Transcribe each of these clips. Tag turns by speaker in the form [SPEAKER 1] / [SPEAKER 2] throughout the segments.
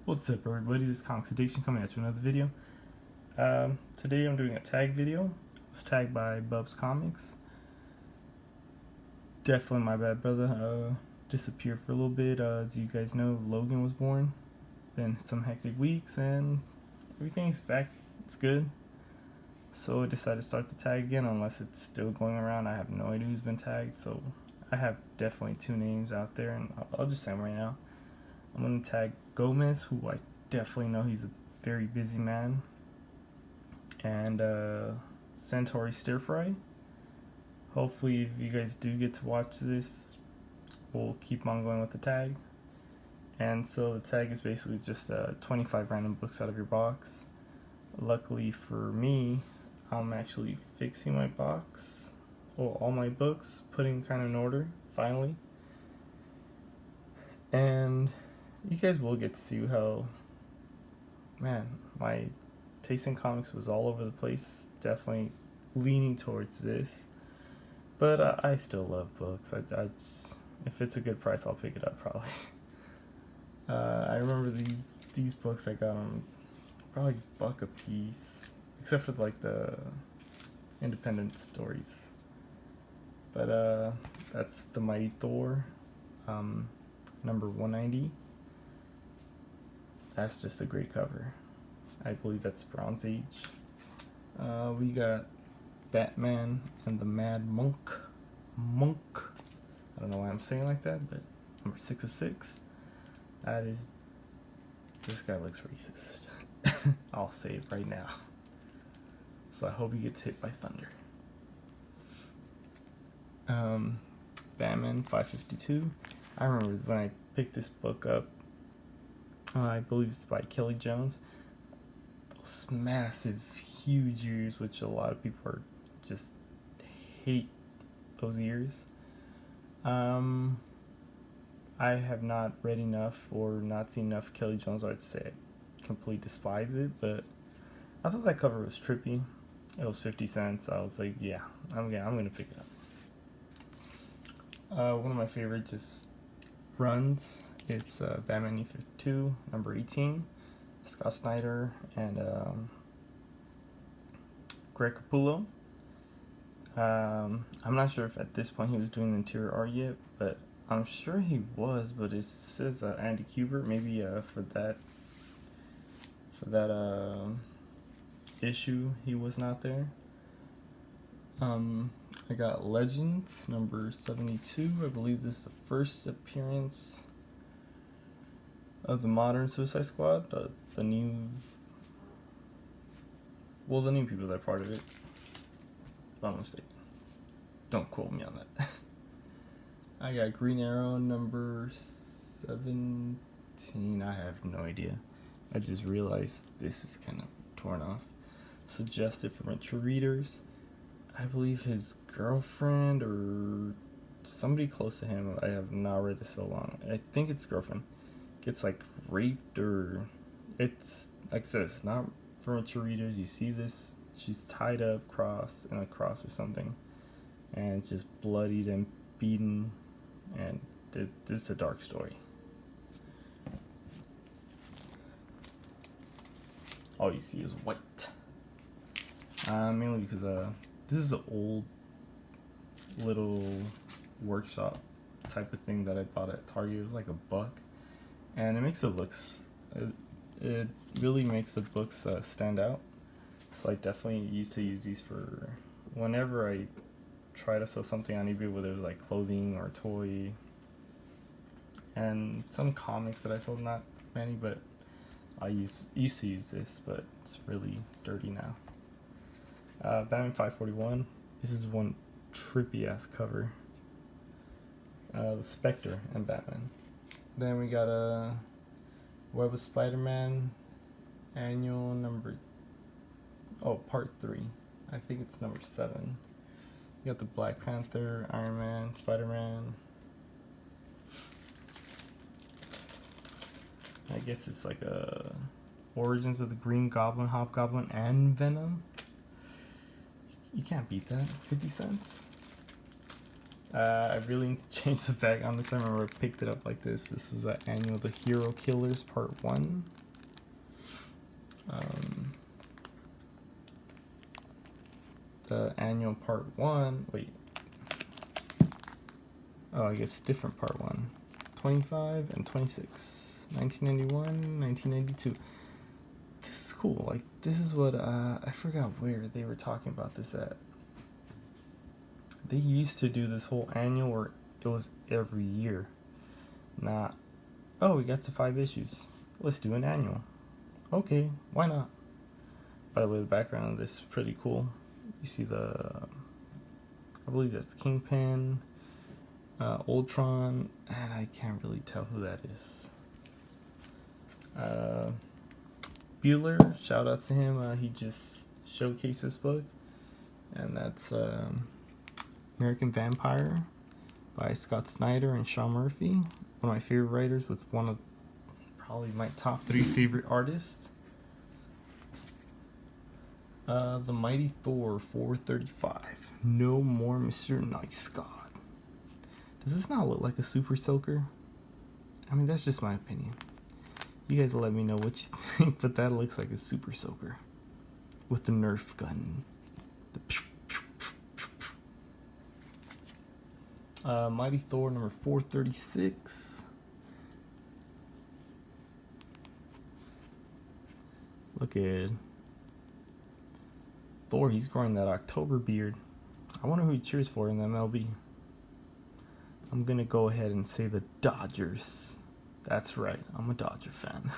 [SPEAKER 1] What's up, everybody? This is Comics Addiction coming at you with another video. Today I'm doing a tag video. I was tagged by Bubs Comics. Definitely my bad, brother. Disappeared for a little bit. As you guys know, Logan was born. Been some hectic weeks and everything's back. It's good. So I decided to start the tag again, unless it's still going around. I have no idea who's been tagged. So I have definitely two names out there, and I'll just say them right now. I'm going to tag Gomez, who I definitely know he's a very busy man, and Centauri Stir Fry. Hopefully, if you guys do get to watch this, we'll keep on going with the tag. And so the tag is basically just 25 random books out of your box. Luckily for me, I'm actually fixing my box, well, all my books, putting kind of in order, finally. And you guys will get to see how, man, my taste in comics was all over the place. Definitely leaning towards this, but I still love books. If it's a good price, I'll pick it up probably. I remember these books I got them probably $1 a piece, except for like the independent stories. But that's the Mighty Thor, number 190. That's just a great cover. I believe that's Bronze Age. We got Batman and the Mad Monk. I don't know why I'm saying like that, but number 6 of 6. This guy looks racist. I'll say it right now. So I hope he gets hit by thunder. Batman 552. I remember when I picked this book up, I believe it's by Kelly Jones. Those massive, huge ears, which a lot of people are just hate those ears. I have not read enough or not seen enough Kelly Jones art to say I completely despise it, but I thought that cover was trippy. It was 50 cents. I was like, yeah, I'm gonna pick it up. One of my favorite just runs. It's Batman New 52, number 18, Scott Snyder and Greg Capullo. I'm not sure if at this point he was doing the interior art yet, but I'm sure he was. But it says Andy Kubert, maybe for that issue he was not there. I got Legends, number 72. I believe this is the first appearance of the modern Suicide Squad, the new people that are part of it. If I'm mistaken. Don't quote me on that. I got Green Arrow, number 17. I have no idea. I just realized this is kind of torn off. Suggested for mature readers. I believe his girlfriend or somebody close to him, I have not read this so long. I think it's girlfriend. Gets like raped, or it's like I said, it's not for mature readers. You see this, she's tied up in a cross or something, and just bloodied and beaten, and this is a dark story. All you see is white, mainly because this is an old little workshop type of thing that I bought at Target. It was like $1. And it makes it really makes the books stand out. So I definitely used to use these for whenever I try to sell something on eBay, whether it was like clothing or toy. And some comics that I sold, not many, but I used to use this, but it's really dirty now. Batman 541. This is one trippy ass cover. The Spectre and Batman. Then we got a Web of Spider-Man annual part 3. I think it's number 7. You got the Black Panther, Iron Man, Spider-Man. I guess it's like a Origins of the Green Goblin, Hobgoblin, and Venom. You can't beat that. 50 cents. I really need to change the back on this. I remember I picked it up like this. This is an annual The Hero Killers Part 1. The annual Part 1. Wait. Oh, I guess different Part 1. 25 and 26. 1991, 1992. This is cool. Like, this is what, I forgot where they were talking about this at. They used to do this whole annual where it was every year. Not, oh, we got to 5 issues. Let's do an annual. Okay, why not? By the way, the background of this is pretty cool. You see I believe that's Kingpin, Ultron, and I can't really tell who that is. Bueller, shout out to him. He just showcased this book, and that's American Vampire by Scott Snyder and Sean Murphy. One of my favorite writers, with one of probably my top 3 favorite artists. The Mighty Thor 435. No more Mr. Nice God. Does this not look like a super soaker? I mean, that's just my opinion. You guys let me know what you think, but that looks like a super soaker with the Nerf gun. Mighty Thor number 436. Look at Thor, he's growing that October beard. I wonder who he cheers for in the MLB. I'm gonna go ahead and say the Dodgers. That's right, I'm a Dodger fan.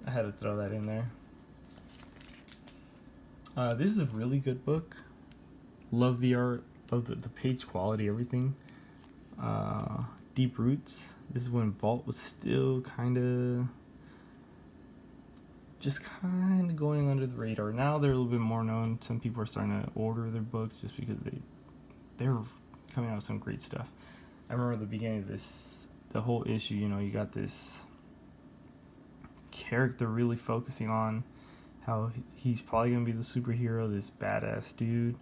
[SPEAKER 1] I had to throw that in there. This is a really good book. Love the art, love the page quality, everything. Deep Roots. This is when Vault was still kind of going under the radar. Now they're a little bit more known. Some people are starting to order their books just because they're coming out with some great stuff. I remember the beginning of this, the whole issue, you got this character really focusing on how he's probably going to be the superhero, this badass dude,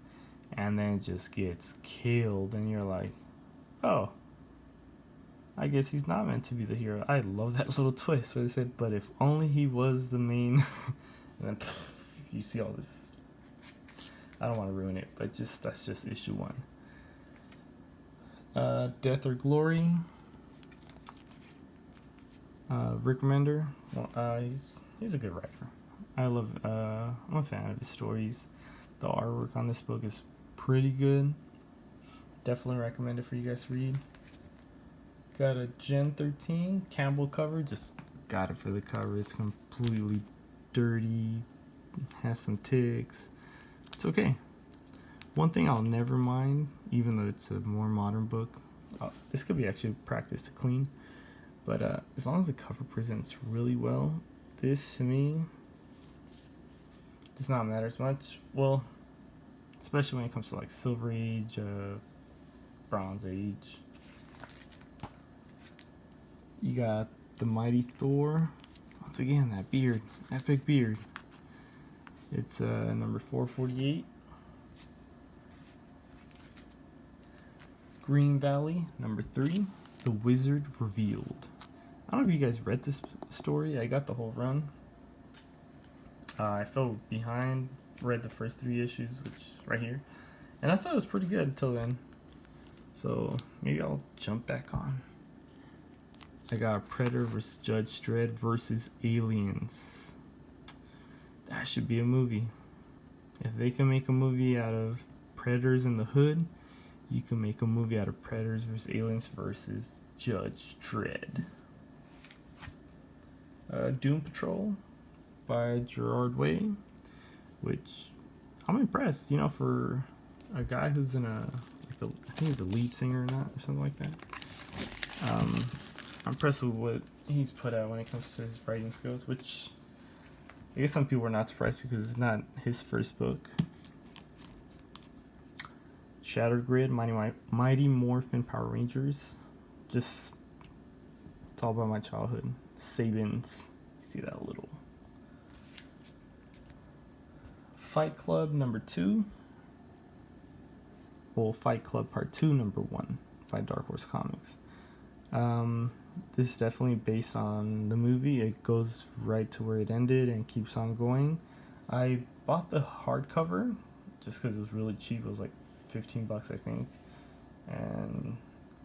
[SPEAKER 1] and then it just gets killed, and you're like, oh, I guess he's not meant to be the hero. I love that little twist where they said, but if only he was the main. And then you see all this. I don't want to ruin it, but that's just issue 1. Death or Glory. Rick Remender. Well, he's a good writer. I'm a fan of his stories. The artwork on this book is pretty good. Definitely recommend it for you guys to read. Got a Gen 13 Campbell cover. Just got it for the cover. It's completely dirty. Has some ticks. It's okay. One thing I'll never mind, even though it's a more modern book, this could be actually practice to clean, but as long as the cover presents really well, this to me does not matter as much. Well, especially when it comes to like Silver Age, Bronze Age. You got the Mighty Thor. Once again, that beard, epic beard. It's number 448. Green Valley, number 3, The Wizard Revealed. I don't know if you guys read this story. I got the whole run. I fell behind, read the first 3 issues, which right here, and I thought it was pretty good until then. So maybe I'll jump back on. I got Predator vs. Judge Dredd versus Aliens. That should be a movie. If they can make a movie out of Predators in the Hood, you can make a movie out of Predators vs. Aliens versus Judge Dredd. Doom Patrol by Gerard Way, which I'm impressed, for a guy who's in I think he's a lead singer or not, or something like that. I'm impressed with what he's put out when it comes to his writing skills, which I guess some people are not surprised because it's not his first book. Shattered Grid, Mighty Morphin Power Rangers. It's all about my childhood. Sabins. You see that little. Fight Club number 2. well, Fight Club Part 2, number 1, by Dark Horse Comics. This is definitely based on the movie. It goes right to where it ended and keeps on going. I bought the hardcover just because it was really cheap. It was like $15, I think. And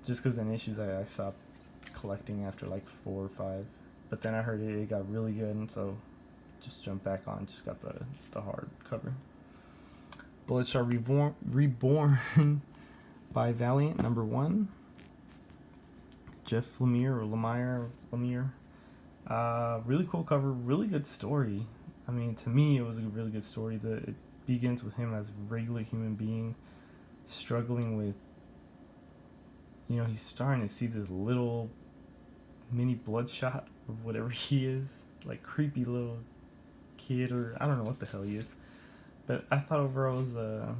[SPEAKER 1] just because of the issues, I stopped collecting after like 4 or 5. But then I heard it got really good, and so just jumped back on. Just got the hardcover. Bloodshot Reborn by Valiant, number 1. Jeff Lemire or Lemire. Really cool cover, really good story. I mean, to me, it was a really good story. It begins with him as a regular human being struggling with, he's starting to see this little mini Bloodshot or whatever he is, like creepy little kid, or I don't know what the hell he is. But I thought overall it's a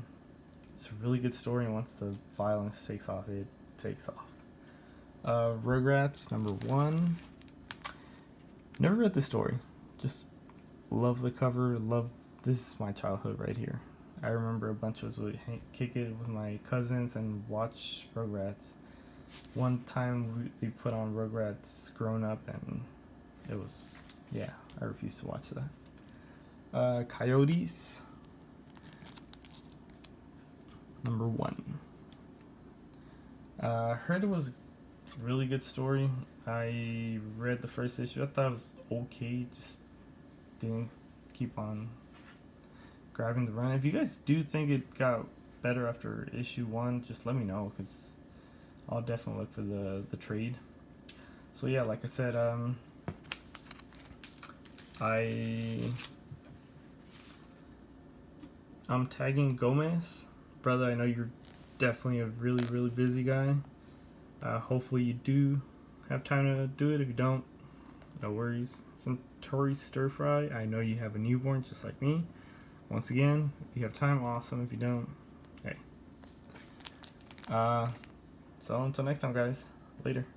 [SPEAKER 1] really good story, and once the violence takes off, it takes off. Rugrats, number 1. Never read the story. Just love the cover. This is my childhood right here. I remember a bunch of us would kick it with my cousins and watch Rugrats. One time they put on Rugrats Grown Up, and it was, I refused to watch that. Coyotes, number 1. Heard it was a really good story. I read the first issue. I thought it was okay. Just didn't keep on grabbing the run. If you guys do think it got better after issue 1, just let me know, because I'll definitely look for the trade. So yeah, like I said, I'm tagging Gomez. Brother, I know you're definitely a really, really busy guy. Hopefully you do have time to do it. If you don't, no worries. Centauri stir fry. I know you have a newborn just like me. Once again, if you have time, awesome. If you don't, hey. So until next time, guys. Later.